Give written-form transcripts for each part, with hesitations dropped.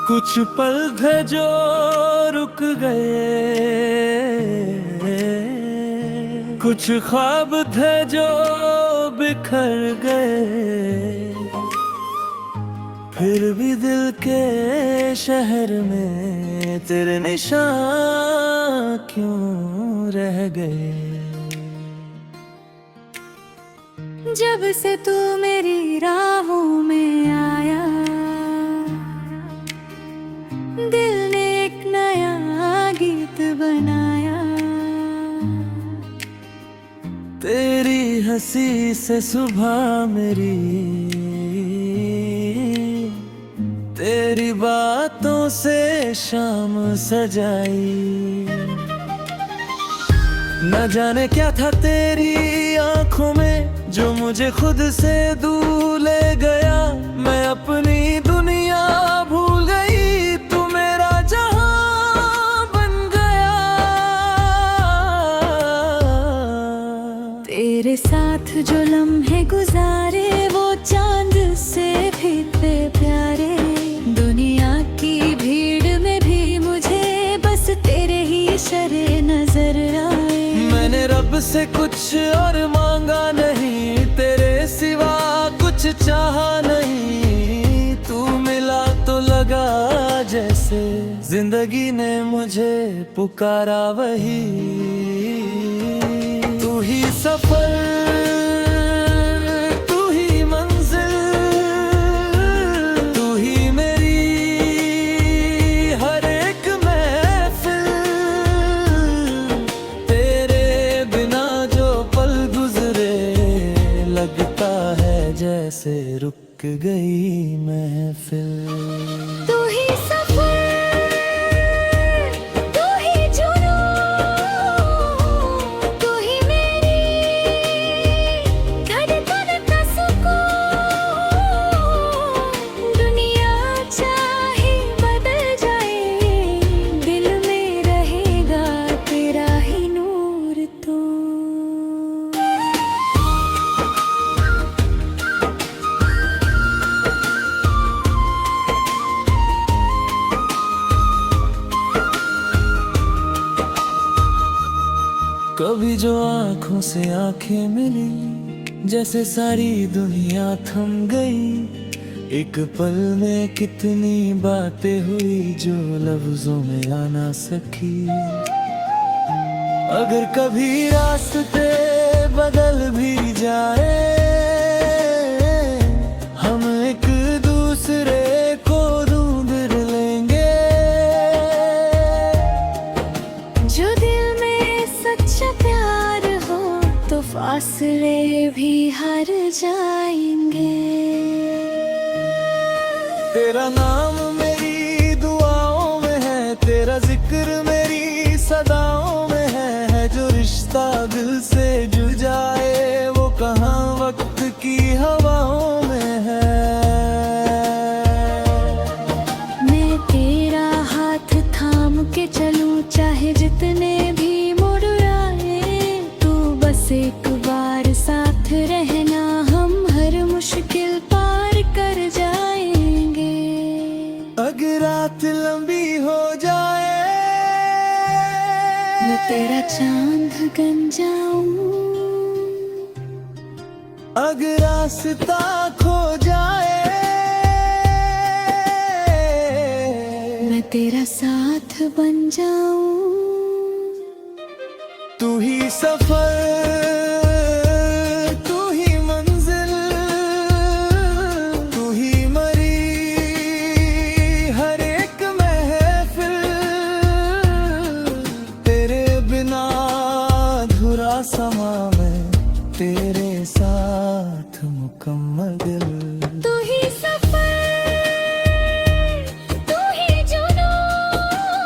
कुछ पल थे जो रुक गए, कुछ ख्वाब थे जो बिखर गए, फिर भी दिल के शहर में तेरे निशान क्यों रह गए। जब से तू मेरी राहों में आया, दिल ने एक नया गीत बनाया। तेरी हंसी से सुबह मेरी, तेरी बातों से शाम सजाई। न जाने क्या था तेरी आंखों में जो मुझे खुद से दूर ले गया। मैं अपनी दुनिया भूल गई, तू मेरा जहां बन गया। तेरे साथ जो लम्हे गुजारे वो चांद से भी प्यारे। दुनिया की भीड़ में भी मुझे बस तेरे ही इशारे नजर आए। मैंने रब से कुछ और मांगा नहीं, तेरे सिवा कुछ चाहा नहीं। तू मिला तो लगा जैसे जिंदगी ने मुझे पुकारा वही। तू ही सफर, तू ही मंजिल, तू ही मेरी हर एक महफिल। तेरे बिना जो पल गुजरे लगता है जैसे रुक गई महफिल। तू ही सफर, तू ही जुनून, तू ही मेरी धड़कन का सुकून। दुनिया चाहे बदल जाए, दिल में रहेगा तेरा ही नूर तू। कभी जो आंखों से आंखें मिली, जैसे सारी दुनिया थम गई। एक पल में कितनी बातें हुई जो लफ्जों में आ ना सकी। अगर कभी रास्ते बदल भी जाए, हम एक दूसरे को ढूंढ लेंगे। जो दिल में सच्चा प्यार हो तो फासले भी हार जाएंगे। तेरा नाम मेरी दुआओं में है, तेरा जिक्र मेरी सदाओं में है। जो रिश्ता दिल से जुड़ जाए वो कहाँ वक्त की हवाओं में है। मैं तेरा हाथ थाम के चलूं चाहे जितने भी मुड़ आए। तू बस एक बार साथ रहना, हम हर मुश्किल पार कर जाएंगे। अगर रात लंबी हो जाए, मैं तेरा चांद बन जाऊं। अगर रास्ता खो जाए, मैं तेरा साथ बन जाऊं। तू ही सफर, तू ही मंजिल, तू ही मरी हर एक महफिल। तेरे बिना अधूरा समा मैं, तेरे साथ मुकम्मल दिल। तू ही सफर, तू ही जुनून,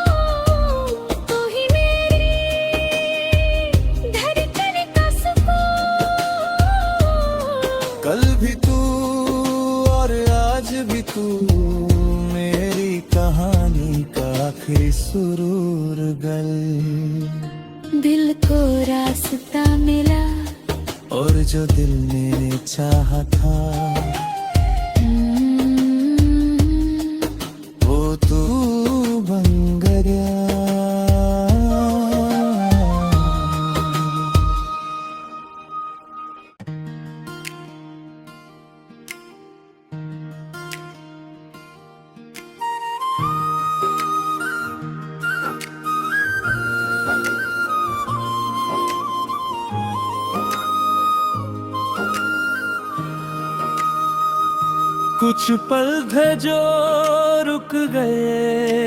तू ही मेरी धड़कन का सुकून। कल भी तू और आज भी तू, मेरी कहानी का आखिरी सुरूर गल। दिल को रास्ता मिला और जो दिल ने चाहा था वो तू कुछ पल थे जो रुक गए,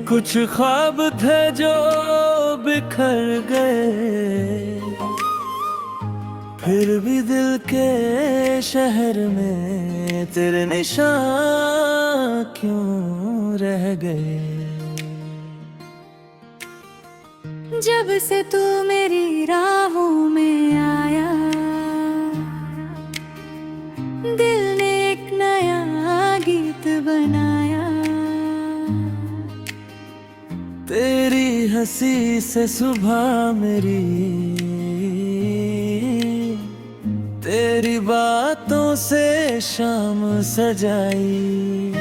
कुछ ख्वाब थे जो बिखर गए, फिर भी दिल के शहर में तेरे निशान क्यों रह गए। जब से तू मेरी राहों में आया, दिल ने एक नया गीत बनाया। तेरी हंसी से सुबह मेरी, तेरी बातों से शाम सजाई।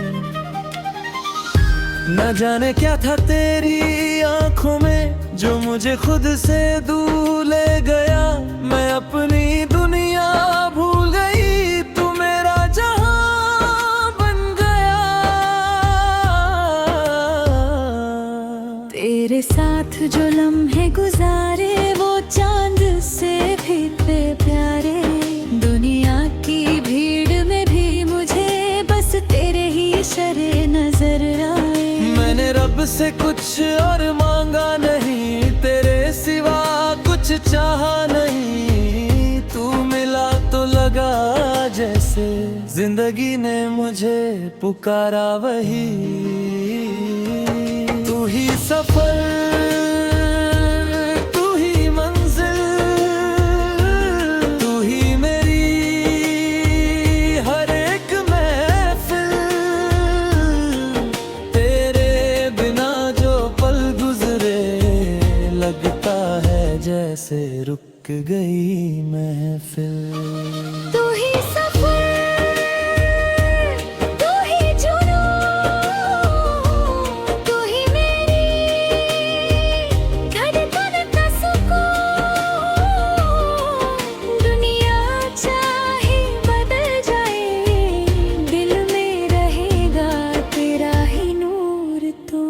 न जाने क्या था तेरी आंखों में जो मुझे खुद से दूर ले गया। मैं अपनी दुनिया भूल गई, तू मेरा जहां बन गया। तेरे साथ जो लम्हे गुजारे वो चांद से भी प्यारे। दुनिया की भीड़ में भी मुझे बस तेरे ही इशारे नजर आए। मैंने रब से कुछ और मांगा नहीं, तेरे सिवा कुछ चाहा नहीं। तू मिला तो लगा जैसे जिंदगी ने मुझे पुकारा वही। तू ही सफर, तू ही मंजिल, तू ही मेरी हर एक महफिल। तेरे बिना जो पल गुजरे लगता है जैसे रुक गई महफिल। तू ही सफर, तू ही जुनून, तू ही मेरी धड़कन का सुकून। दुनिया चाहे बदल जाए, दिल में रहेगा तेरा ही नूर तू।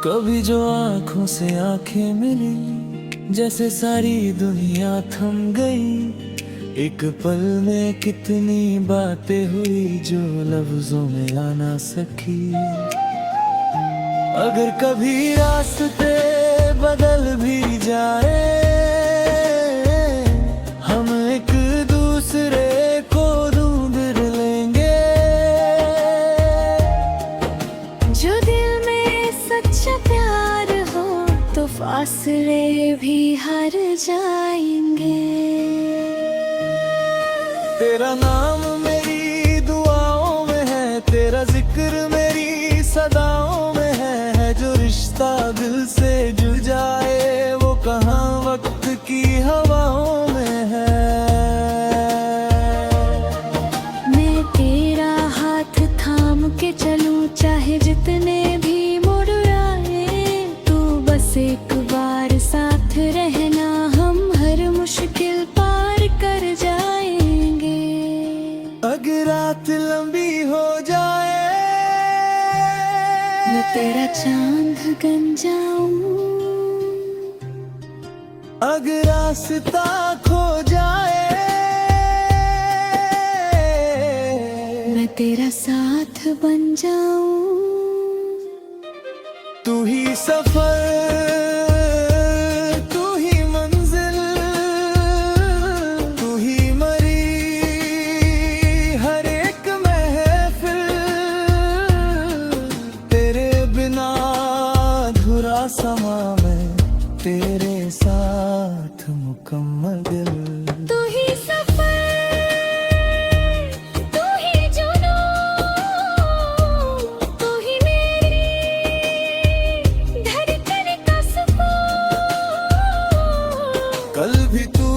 कभी जो आंखों से आंखें मिली, जैसे सारी दुनिया थम गई। एक पल में कितनी बातें हुई जो लफ्जों में आ ना सकी। अगर कभी रास्ते बदल भी जाए, हम एक दूसरे को ढूंढ लेंगे। जो दिल में सच्चा प्यार हो तो फासले भी हार जाएंगे। तेरा नाम मेरी दुआओं में है, तेरा जिक्र मेरी सदाओं में है। जो रिश्ता दिल से जुड़ जाए वो कहाँ वक्त की हवाओं में है। मैं तेरा हाथ थाम के चलूं चाहे जितने भी मोड़ आए। तू बस एक बार साथ रहना, हम हर मुश्किल पार कर जाएंगे। अगर रात लंबी हो जाए, मैं तेरा चांद बन जाऊं। अगर रास्ता खो जाए, मैं तेरा साथ बन जाऊं। तू ही सफर, तू ही मंजिल, तू ही मरी हर एक महफिल। तेरे बिना अधूरा समा में, तेरे साथ मुकम्मल दिल। तू ही सफर, तू ही जुनून, तू ही मेरी धड़कन का सुकून। कल भी तू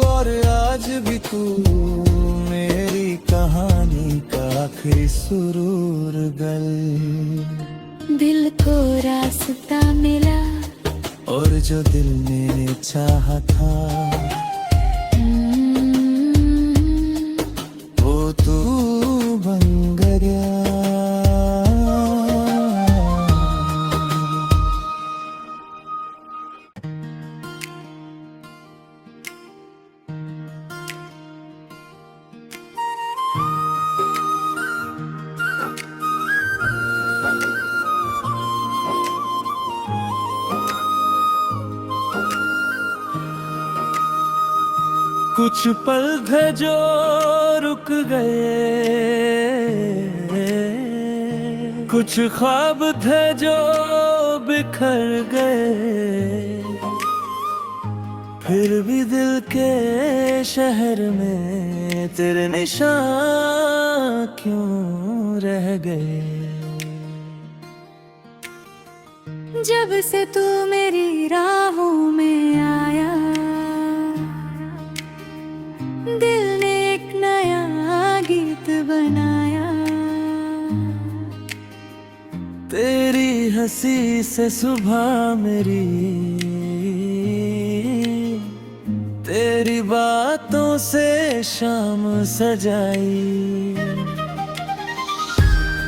और आज भी तू, मेरी कहानी का आखिरी सुरूर गल। दिल को रास्ता मिला और जो दिल ने चाहा था वो तू कुछ पल थे जो रुक गए, कुछ ख्वाब थे जो बिखर गए, फिर भी दिल के शहर में तेरे निशान क्यों रह गए। जब से तू मेरी राहों में आया, दिल ने एक नया गीत बनाया। तेरी हंसी से सुबह मेरी, तेरी बातों से शाम सजाई।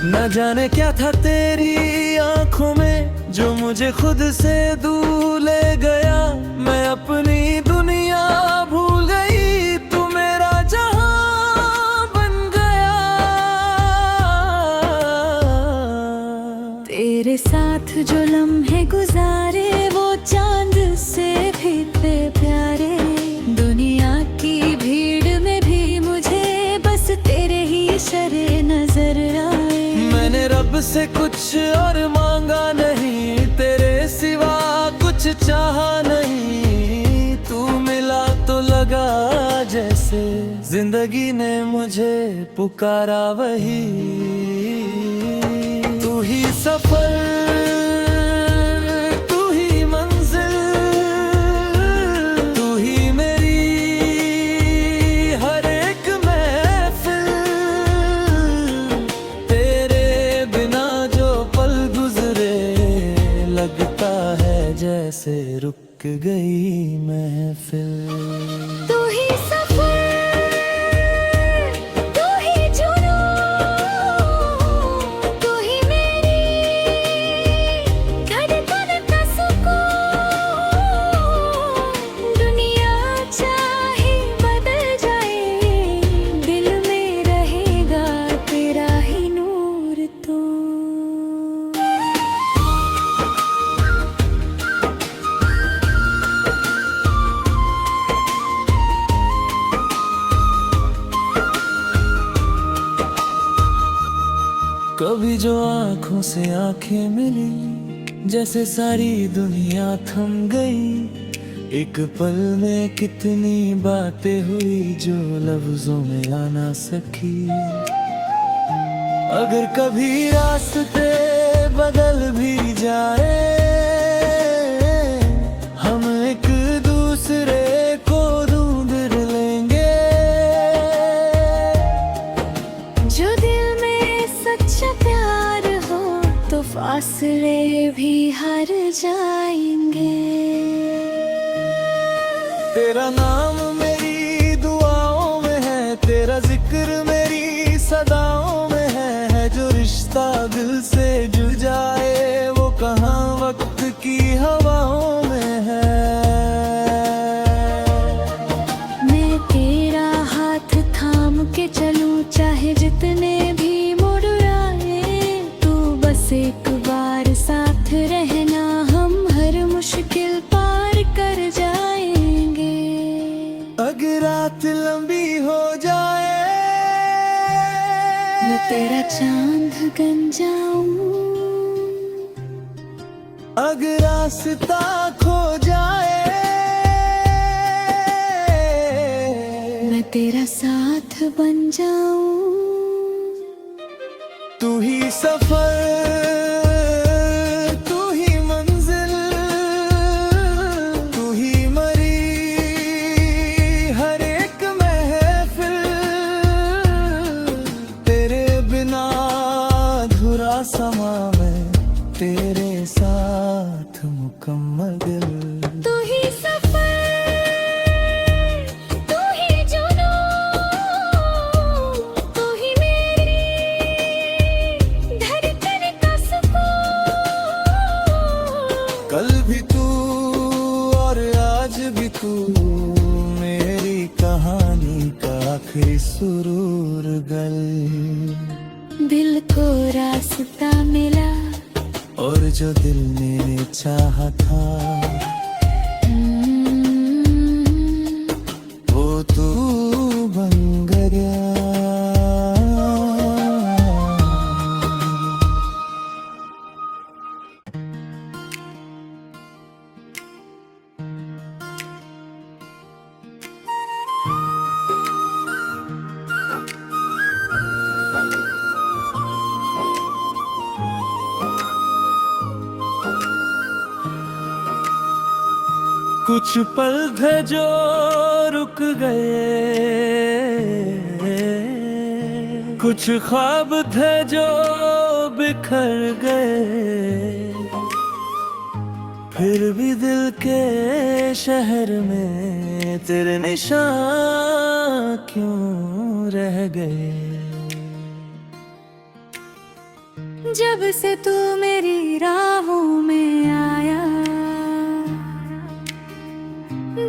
न जाने क्या था तेरी आंखों में जो मुझे खुद से दूर ले गया। मैं अपनी दुनिया भूल गई, तू मेरा जहां बन गया। तेरे साथ जो लम्हे गुजारे वो चांद से भी थे प्यारे। दुनिया की भीड़ में भी मुझे बस तेरे ही इशारे नजर आए। मैंने रब से कुछ और मांगा नहीं, तेरे सिवा कुछ चाहा नहीं। तू मिला तो लगा जैसे जिंदगी ने मुझे पुकारा वही। तू ही सफर, तू ही मंजिल, तू ही मेरी हर एक महफिल। तेरे बिना जो पल गुजरे लगता है जैसे रुक गई महफिल। तू ही सफर, तू ही जुनून, तू ही मेरी धड़कन का सुकून। दुनिया चाहे बदल जाए, दिल में रहेगा तेरा ही नूर तू। कभी जो आंखों से आंखें मिली, जैसे सारी दुनिया थम गई। एक पल में कितनी बातें हुई जो लफ्जों में आ ना सकी। अगर कभी रास्ते बदल भी जाए, हम एक दूसरे को ढूंढ लेंगे। जो दिल में सच्चा प्यार हो तो फासले भी हार जाएंगे। तेरा नाम मेरी दुआओं में है, तेरा जिक्र मेरी सदाओं में है। जो रिश्ता दिल से जुड़ जाए वो कहाँ वक्त की हवाओं में है। मैं तेरा हाथ थाम के चलूं चाहे जितने भी मोड़ आए। तू बस एक बार साथ रहना, हम हर मुश्किल पार कर जाएंगे। अगर रात लंबी हो जाए, मैं तेरा चांद बन जाऊं। अगर रास्ता खो जाए, मैं तेरा साथ बन जाऊं। तू ही सफर, तू ही मंजिल, तू ही मरी हर एक महफिल। तेरे बिना अधूरा समा मैं, तेरे साथ मुकम्मल दिल। तू ही सफर, तू ही जुनून, तू ही मेरी धड़कन का सुकून। कल भी तू और आज भी तू, मेरी कहानी का आखिरी सुरूर गल। दिल को रास्ता मिला और जो दिल ने चाहा था वो तू कुछ पल थे जो रुक गए, कुछ ख्वाब थे जो बिखर गए, फिर भी दिल के शहर में तेरे निशान क्यों रह गए। जब से तू मेरी राहों में आया,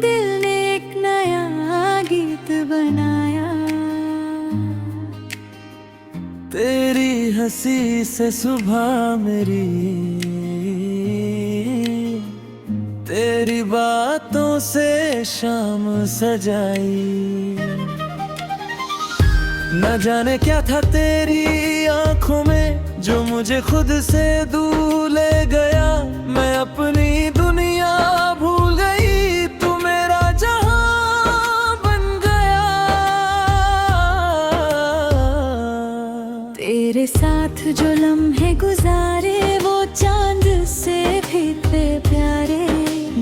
दिल ने एक नया गीत बनाया। तेरी हंसी से सुबह मेरी, तेरी बातों से शाम सजाई। न जाने क्या था तेरी आंखों में जो मुझे खुद से दूर ले गया। मैं अपनी दुनिया भूल गई, तू मेरा जहां बन गया। तेरे साथ जो लम्हे गुजारे वो चांद से भी थे प्यारे।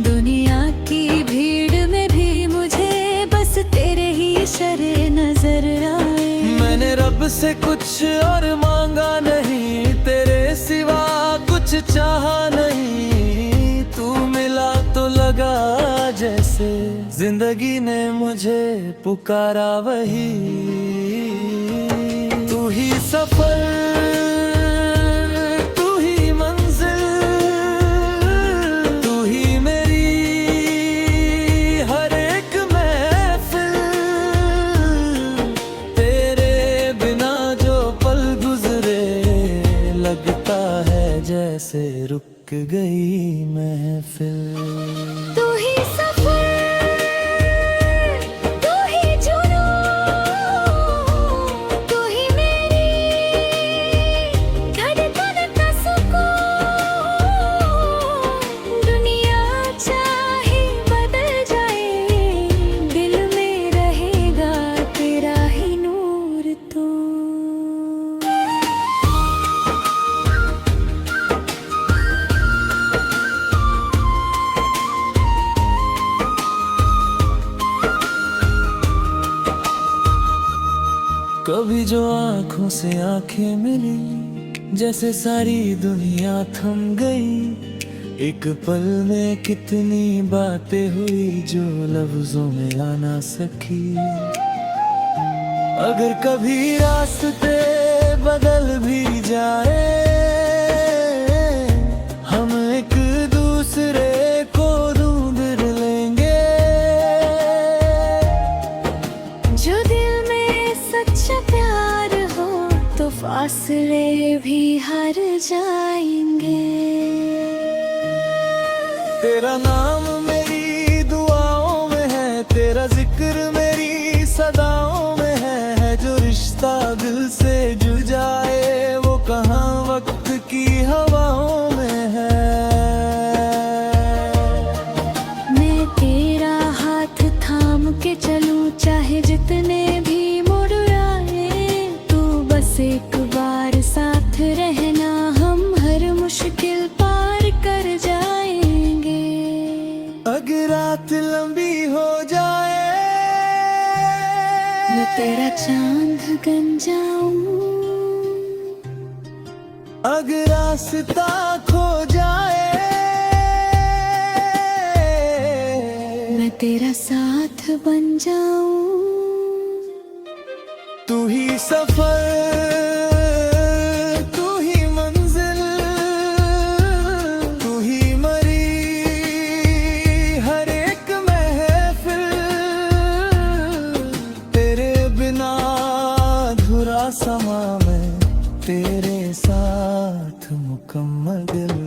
दुनिया की भीड़ में भी मुझे बस तेरे ही इशारे नजर आए। मैंने रब से कुछ और मांगा नहीं, तेरे सिवा कुछ चाहा नहीं। तू मिला तो लगा जैसे जिंदगी ने मुझे पुकारा वही। तू ही सफर, तू ही मंजिल, तू ही मेरी हर एक महफिल। तेरे बिना जो पल गुजरे लगता है जैसे रुक गई महफिल। तू ही सफर, तू ही जुनून, तू ही मेरी धड़कन का सुकून। दुनिया चाहे बदल जाए, दिल में रहेगा तेरा ही नूर तू। कभी जो आंखों से आंखें मिली, जैसे सारी दुनिया थम गई। एक पल में कितनी बातें हुई जो लफ्जों में आ ना सकी। अगर कभी रास्ते बदल भी जाए, हम एक दूसरे को ढूंढ लेंगे। जो दिल में सच्चा प्यार हो तो फासले भी हार जाएंगे। तेरा नाम मेरी दुआओं में है, तेरा जिक्र मेरी सदाओं में है। जो रिश्ता दिल से जुड़ जाए वो कहाँ वक्त की हवाओं में है। मैं तेरा हाथ थाम के चलूं चाहे जितने भी मोड़ आए। तू बस एक बार साथ रहना, हम हर मुश्किल पार कर जाएंगे। अगर रात लंबी हो जाए, मैं तेरा चांद बन जाऊं। अगर रास्ता खो जाए, मैं तेरा साथ बन जाऊं। तू ही सफर, तू ही मंजिल, तू ही मरी हर एक महफिल। तेरे बिना अधूरा समा मैं, तेरे साथ मुकम्मल दिल।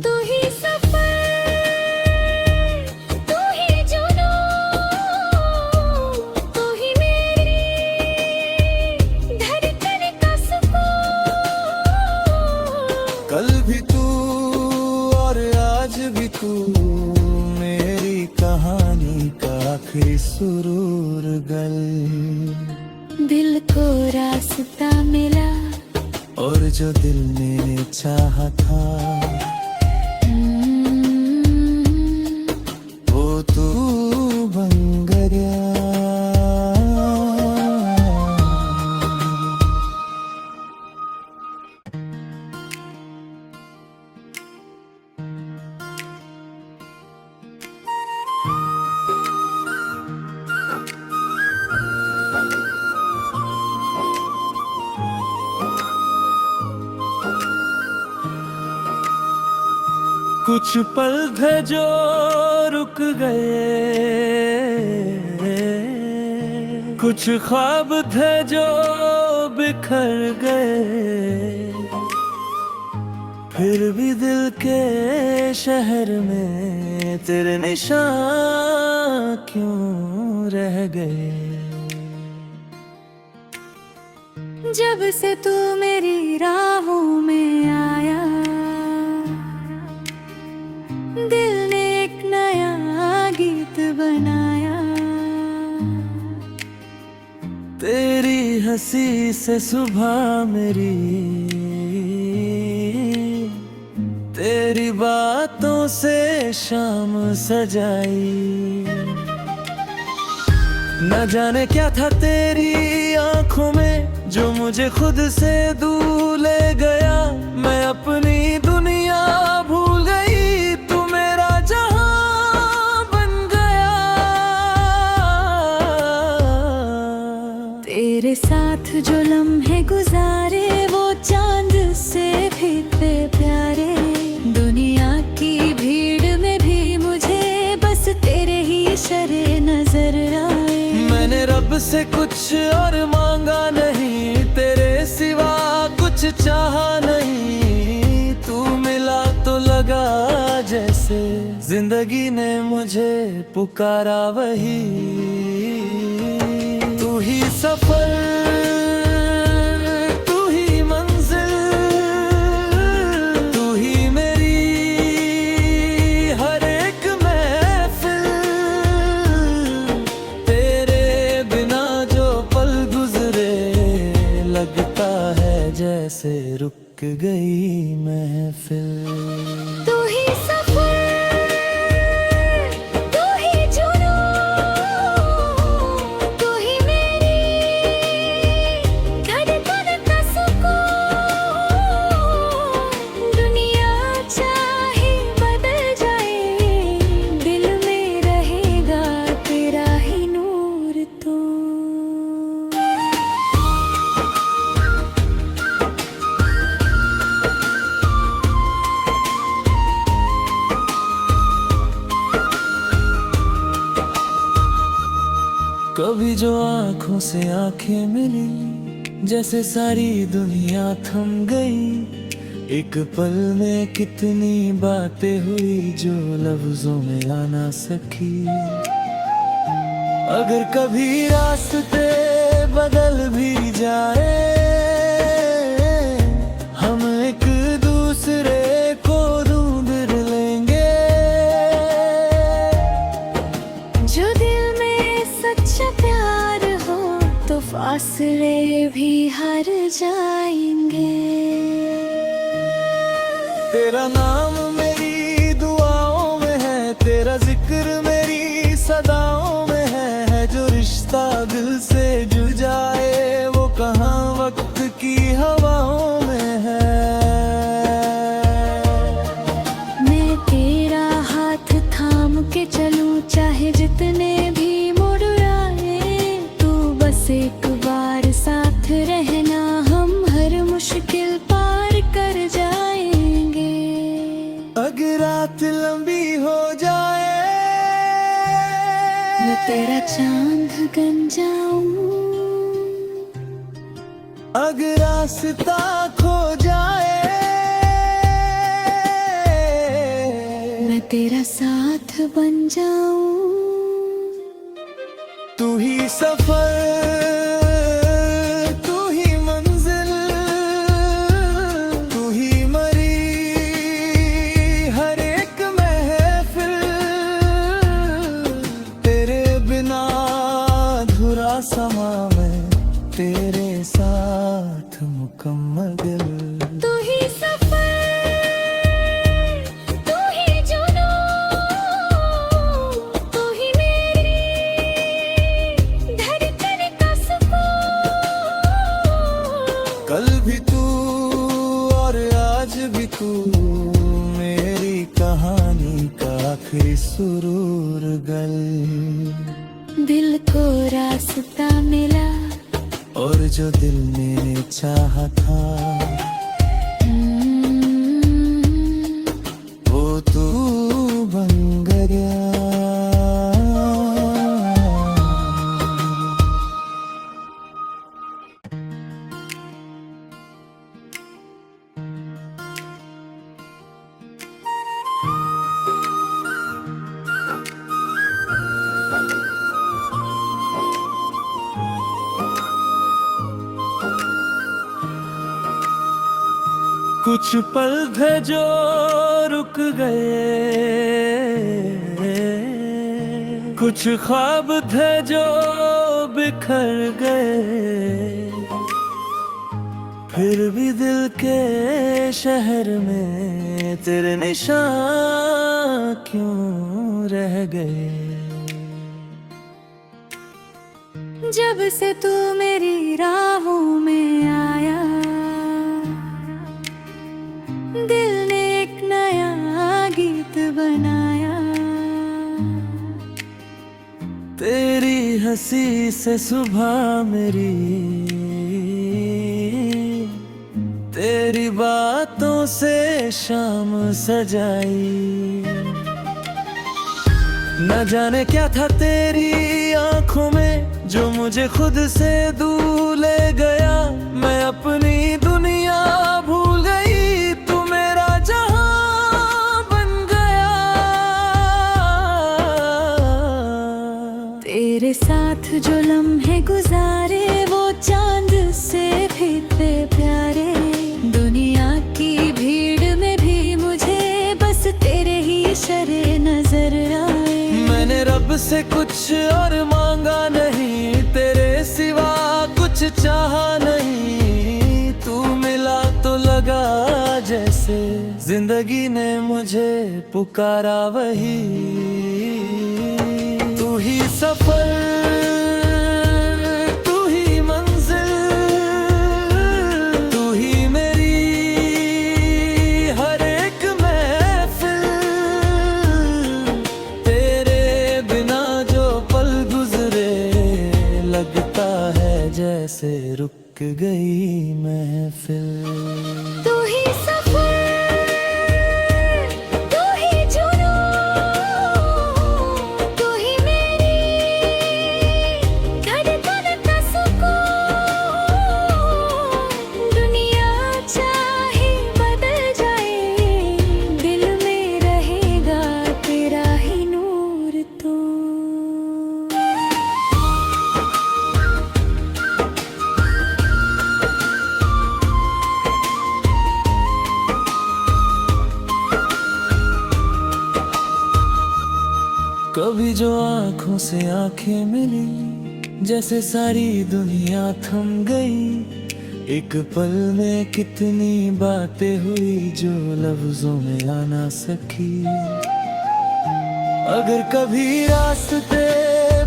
तू ही सफर, तू ही जुनून, तू ही मेरी धड़कन का सुकून। कल भी तू और आज भी तू, मेरी कहानी का आखिरी सुरूर गल। दिल को रास्ता मिला और जो दिल ने चाहा था वो तू कुछ पल थे जो रुक गए, कुछ ख्वाब थे जो बिखर गए, फिर भी दिल के शहर में तेरे निशान क्यों रह गए। जब से तू मेरी राहों में आया, दिल ने एक नया गीत बनाया। तेरी हंसी से सुबह मेरी, तेरी बातों से शाम सजाई। न जाने क्या था तेरी आंखों में जो मुझे खुद से दूर ले गया। मैं अपनी दुनिया भूल गई, तू मेरा जहां बन गया। तेरे साथ जो लम्हे गुजारे वो चांद से भी प्यारे। दुनिया की भीड़ में भी मुझे बस तेरे ही इशारे नजर आए। मैंने रब से कुछ और मांगा नहीं, तेरे सिवा कुछ चाहा नहीं। तू मिला तो लगा जैसे जिंदगी ने मुझे पुकारा वही। तू ही सफर, तू ही मंजिल, तू ही मेरी हर एक महफिल। तेरे बिना जो पल गुजरे लगता है जैसे रुक गई महफिल। तू ही सफर, तू ही जुनून, तू ही मेरी धड़कन का सुकून। दुनिया चाहे बदल जाए, दिल में रहेगा तेरा ही नूर तू। कभी जो आंखों से आंखें मिली, जैसे सारी दुनिया थम गई। एक पल में कितनी बातें हुई जो लफ्जों में आ ना सकी। अगर कभी रास्ते बदल भी जाए, हम एक दूसरे को ढूंढ लेंगे। जो दिल में सच्चा प्यार हो तो फासले भी हार जाएंगे। तेरा नाम मेरी दुआओं में है, तेरा जिक्र मेरी सदाओं में है। जो रिश्ता दिल से जुड़ जाए वो कहाँ वक्त की हवाओं में है। मैं तेरा हाथ थाम के चलूं चाहे जितने भी मोड़ आए। तू बस एक बार साथ रहना, हम हर मुश्किल पार कर जाएंगे। अगर रात लंबी हो जाए, मैं तेरा चांद बन जाऊं। अगर रास्ता खो जाए, मैं तेरा साथ बन जाऊं। तू ही सफर, तू ही मंजिल, तू ही मरी हर एक महफिल। तेरे बिना अधूरा समा मैं, तेरे साथ मुकम्मल दिल। तू ही सफर, तू ही जुनून, तू ही मेरी धड़कन का सुकून। कल भी तू और आज भी तू, मेरी कहानी का आखिरी सुरूर गल। दिल को रास्ता मिला और जो दिल ने चाहा था वो तू कुछ पल थे जो रुक गए, कुछ ख्वाब थे जो बिखर गए, फिर भी दिल के शहर में तेरे निशान क्यों रह गए। जब से तू मेरी राहों में आया, दिल ने एक नया गीत बनाया। तेरी हंसी से सुबह मेरी, तेरी बातों से शाम सजाई। न जाने क्या था तेरी आंखों में जो मुझे खुद से दूर ले गया। मैं अपनी दुनिया भूल गई, तू मेरा जहां बन गया। तेरे साथ जो लम्हे गुजारे वो चांद से भी थे प्यारे। दुनिया की भीड़ में भी मुझे बस तेरे ही इशारे नजर आए। मैंने रब से कुछ और मांगा नहीं, तेरे सिवा कुछ चाहा नहीं। तू मिला तो लगा जैसे जिंदगी ने मुझे पुकारा वही। तू ही सफर, तू ही मंजिल, तू ही मेरी हर एक महफिल। तेरे बिना जो पल गुजरे लगता है जैसे रुक गई महफिल। तू ही सफर, तू ही जुनून, तू ही मेरी धड़कन का सुकून। दुनिया चाहे बदल जाए, दिल में रहेगा तेरा ही नूर तू। कभी जो आंखों से आंखें मिली, जैसे सारी दुनिया थम गई। एक पल में कितनी बातें हुई जो लफ्जों में आ ना सकी। अगर कभी रास्ते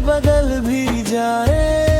बदल भी जाए,